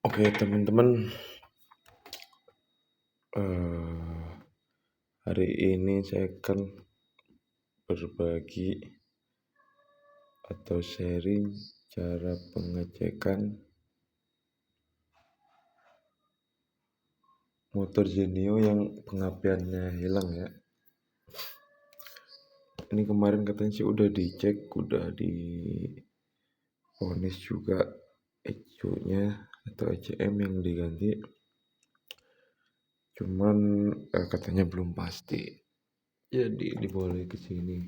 Oke teman-teman, eee, hari ini saya akan berbagi atau sharing cara pengecekan motor Genio yang pengapiannya hilang ya. Ini kemarin katanya sih udah dicek, udah divonis juga ECU-nya atau ECM yang diganti. Cuman katanya belum pasti. Jadi diboleh ke sini.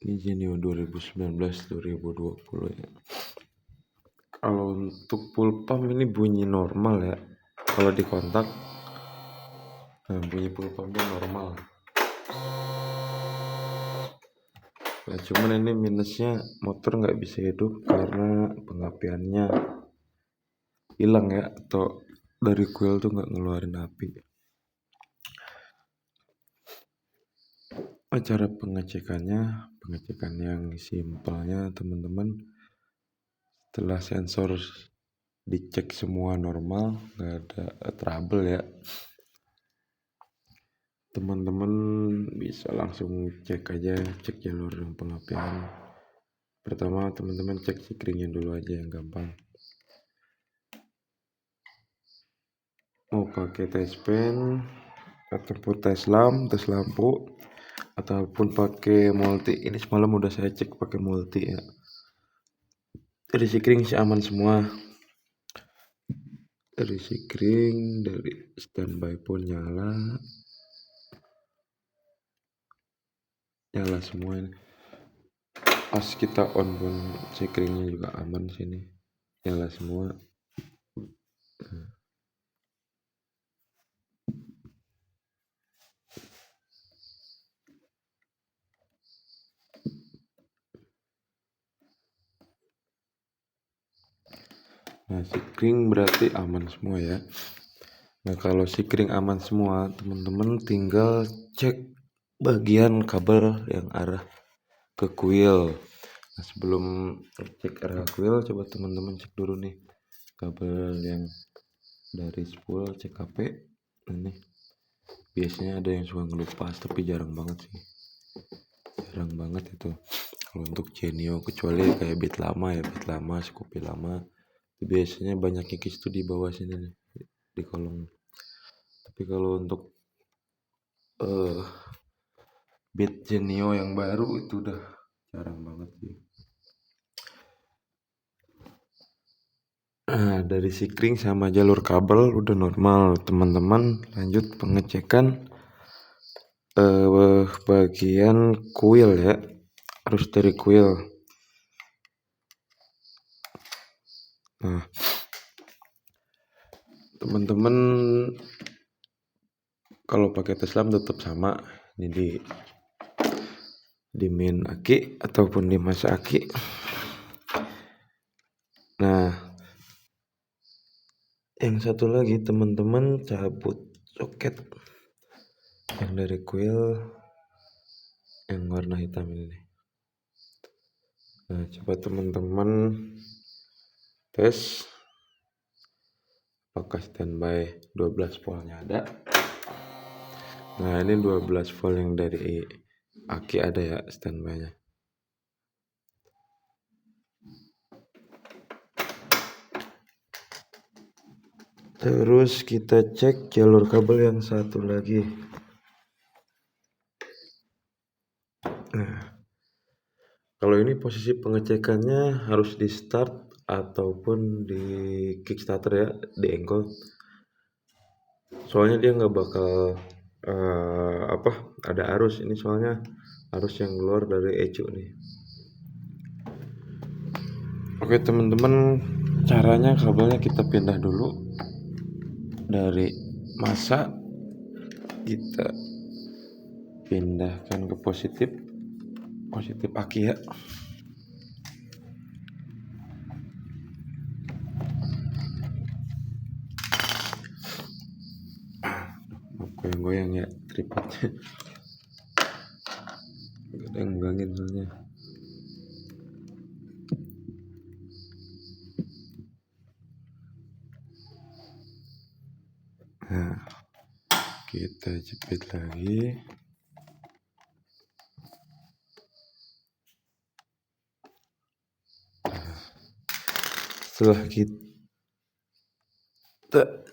Ini Genio 2019-2020 ya. Kalau untuk full pump ini bunyi normal ya. Kalau di kontak, bunyi full pumpnya normal. Nah, cuman ini minusnya motor nggak bisa hidup karena pengapiannya hilang ya, atau dari coil tuh nggak ngeluarin api. Cara pengecekan yang simpelnya teman-teman, setelah sensor dicek semua normal, nggak ada trouble ya, teman-teman bisa langsung cek jalur yang pengapian. Pertama teman-teman cek sikringnya dulu aja yang gampang. Mau pakai tes pen ataupun tes lampu ataupun pakai multi. Ini semalam udah saya cek pakai multi ya. Dari sikring sih aman semua. Dari sikring, dari standby pun nyala semua ini. Pas kita on pun sikringnya juga aman sini, nyala semua. Nah, sikring berarti aman semua ya. Nah, kalau sikring aman semua, teman-teman tinggal cek bagian kabel yang arah ke kuil. Nah, sebelum cek arah kuil, coba teman-teman cek dulu nih kabel yang dari spool CKP. Ini biasanya ada yang suka ngelupas, tapi jarang banget sih. Jarang banget itu. Kalau untuk Genio, kecuali kayak bit lama, Scoopy lama, biasanya banyak kikis tuh di bawah sini nih, di kolong. Tapi kalau untuk bit Genio yang baru itu udah jarang banget sih. Nah, dari sikring sama jalur kabel udah normal, teman-teman lanjut pengecekan bagian kuil ya. Harus dari kuil. Nah, teman-teman kalau pakai Tesla tetap sama, ini di main aki ataupun di masa aki. Nah, yang satu lagi teman-teman cabut soket yang dari kuil yang warna hitam ini. Nah, coba teman-teman tes apakah standby 12 voltnya ada. Nah, ini 12 volt yang dari aki ada ya standby-nya. Terus kita cek jalur kabel yang satu lagi. Nah, kalau ini posisi pengecekannya harus di start ataupun di kickstarter ya, di engkol. Soalnya dia nggak bakal ada arus ini, soalnya arus yang keluar dari ECU nih. Oke teman-teman, caranya kabelnya kita pindah dulu dari masa, kita pindahkan ke positif aki ya. Goyang-goyang ya tripodnya. Gak ada yang megangin soalnya. kita jepit lagi. Setelah kita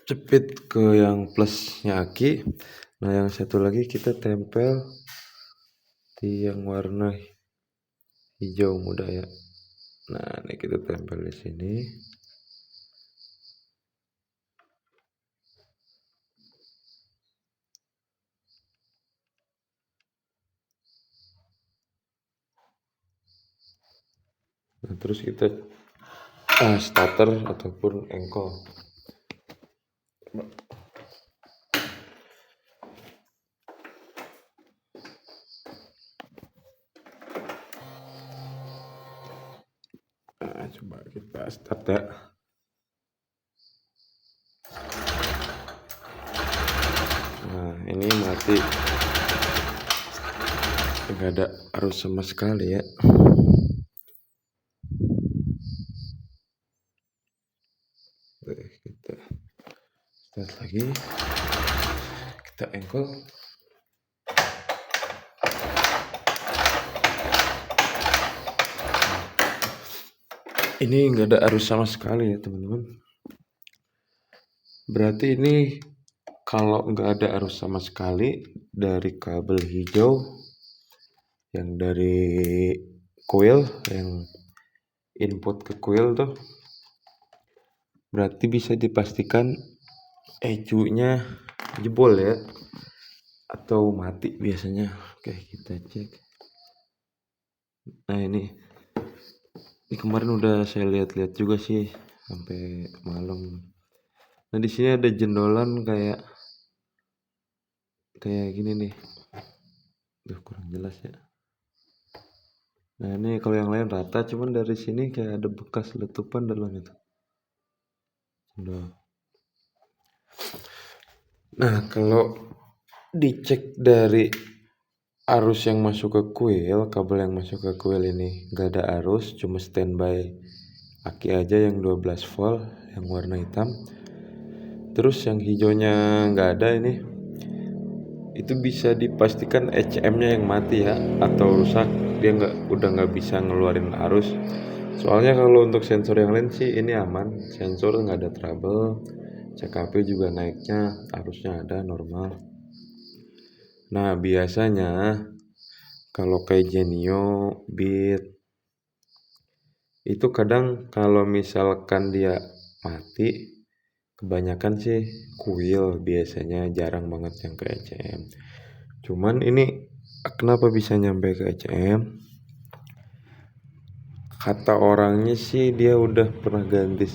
jepit ke yang plusnya aki, nah yang satu lagi kita tempel di yang warna hijau muda ya. Nah ini kita tempel di sini. Nah terus kita starter ataupun engkol. Nah, coba kita start ya. Nah ini mati, nggak ada arus sama sekali ya. Kita start lagi, kita engkol. Ini nggak ada arus sama sekali ya teman-teman. Berarti ini kalau nggak ada arus sama sekali dari kabel hijau yang dari coil, yang input ke coil tuh, berarti bisa dipastikan ECU-nya jebol ya, atau mati biasanya. Oke, kita cek. Nah ini kemarin udah saya lihat-lihat juga sih sampai malam. Nah di sini ada jendolan kayak gini nih. Duh, kurang jelas ya. Nah ini kalau yang lain rata, cuman dari sini kayak ada bekas letupan dalam itu. Nah kalau dicek dari arus yang masuk ke coil, kabel yang masuk ke coil ini gak ada arus, cuma standby aki aja yang 12 volt yang warna hitam. Terus yang hijaunya nggak ada, ini itu bisa dipastikan ECM-nya yang mati ya, atau rusak, dia udah nggak bisa ngeluarin arus. Soalnya kalau untuk sensor yang lain sih ini aman, sensor nggak ada trouble, CKP juga naiknya arusnya ada normal. Nah biasanya kalau kayak Genio, Beat itu kadang kalau misalkan dia mati, kebanyakan sih kuil biasanya, jarang banget yang ke ECM. Cuman ini kenapa bisa nyampe ke ECM? Kata orangnya sih dia udah pernah ganti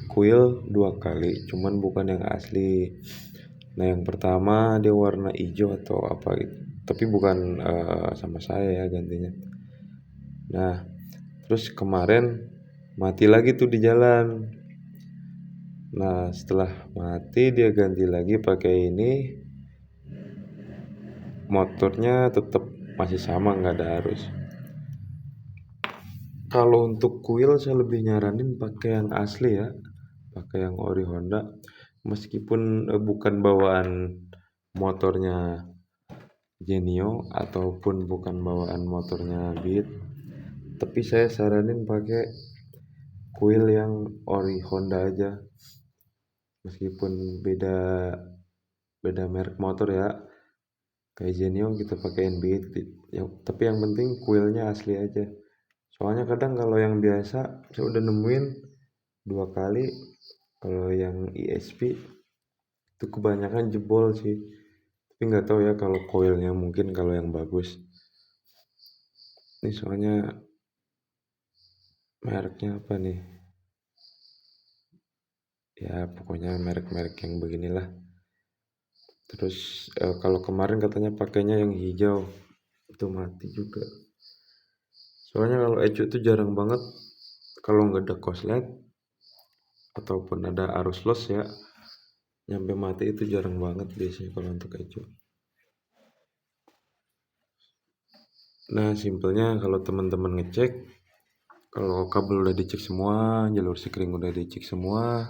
kuil 2 kali, cuman bukan yang asli. Nah yang pertama dia warna hijau atau apa gitu, tapi bukan sama saya ya gantinya. Nah terus kemarin mati lagi tuh di jalan. Nah setelah mati dia ganti lagi pakai ini, motornya tetap masih sama, nggak ada arus. Kalau untuk kuil saya lebih nyaranin pakai yang asli ya, pakai yang ori Honda, meskipun bukan bawaan motornya Genio ataupun bukan bawaan motornya Beat, tapi saya saranin pakai kuil yang ori Honda aja, meskipun beda merek motor ya. Kayak Genio kita pakein Beat ya, tapi yang penting kuilnya asli aja. Soalnya kadang kalau yang biasa saya udah nemuin 2 kali, kalau yang ESP itu kebanyakan jebol sih. Tapi nggak tahu ya kalau coilnya, mungkin kalau yang bagus. Ini soalnya mereknya apa nih? Ya pokoknya merek-merek yang beginilah. Terus kalau kemarin katanya pakainya yang hijau, itu mati juga. Soalnya kalau ECU itu jarang banget kalau nggak ada koslet ataupun ada arus loss ya, nyampe mati itu jarang banget biasanya kalau untuk ECU. Nah simpelnya kalau teman-teman ngecek, kalau kabel udah dicek semua, jalur sikring udah dicek semua,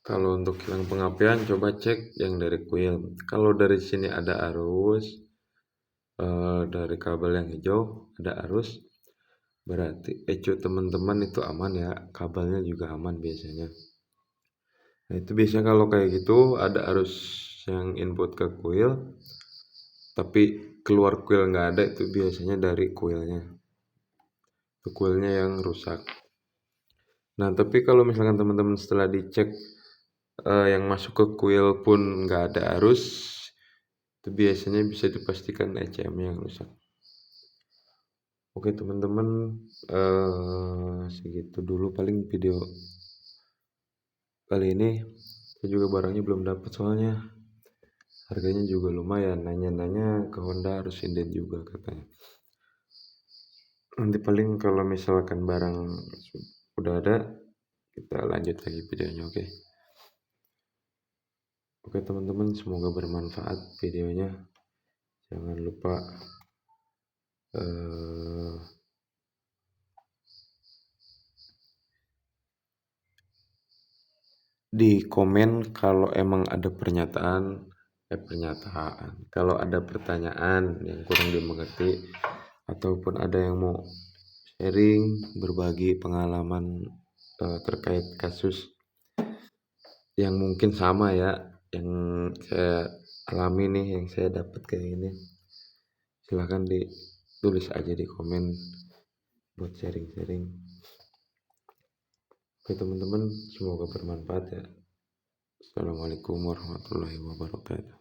Kalau untuk yang pengapian coba cek yang dari kuil. Kalau dari sini ada arus, dari kabel yang hijau ada arus, berarti ecu teman-teman itu aman ya, kabelnya juga aman biasanya. Nah itu biasanya kalau kayak gitu ada arus yang input ke kuil, tapi keluar kuil nggak ada, itu biasanya dari kuilnya. Itu kuilnya yang rusak. Nah tapi kalau misalkan teman-teman setelah dicek yang masuk ke kuil pun nggak ada arus, itu biasanya bisa dipastikan ECM yang rusak. Oke teman-teman, segitu dulu paling video kali ini. Saya juga barangnya belum dapat soalnya harganya juga lumayan, nanya-nanya ke Honda harus sinden juga katanya. Nanti paling kalau misalkan barang udah ada kita lanjut lagi videonya. Oke teman-teman, semoga bermanfaat videonya. Jangan lupa di komen kalau emang ada kalau ada pertanyaan yang kurang dimengerti ataupun ada yang mau sharing berbagi pengalaman terkait kasus yang mungkin sama ya yang saya alami nih, yang saya dapat kayak ini, silahkan ditulis aja di komen buat sharing-sharing. Oke teman-teman, semoga bermanfaat ya. Assalamualaikum warahmatullahi wabarakatuh.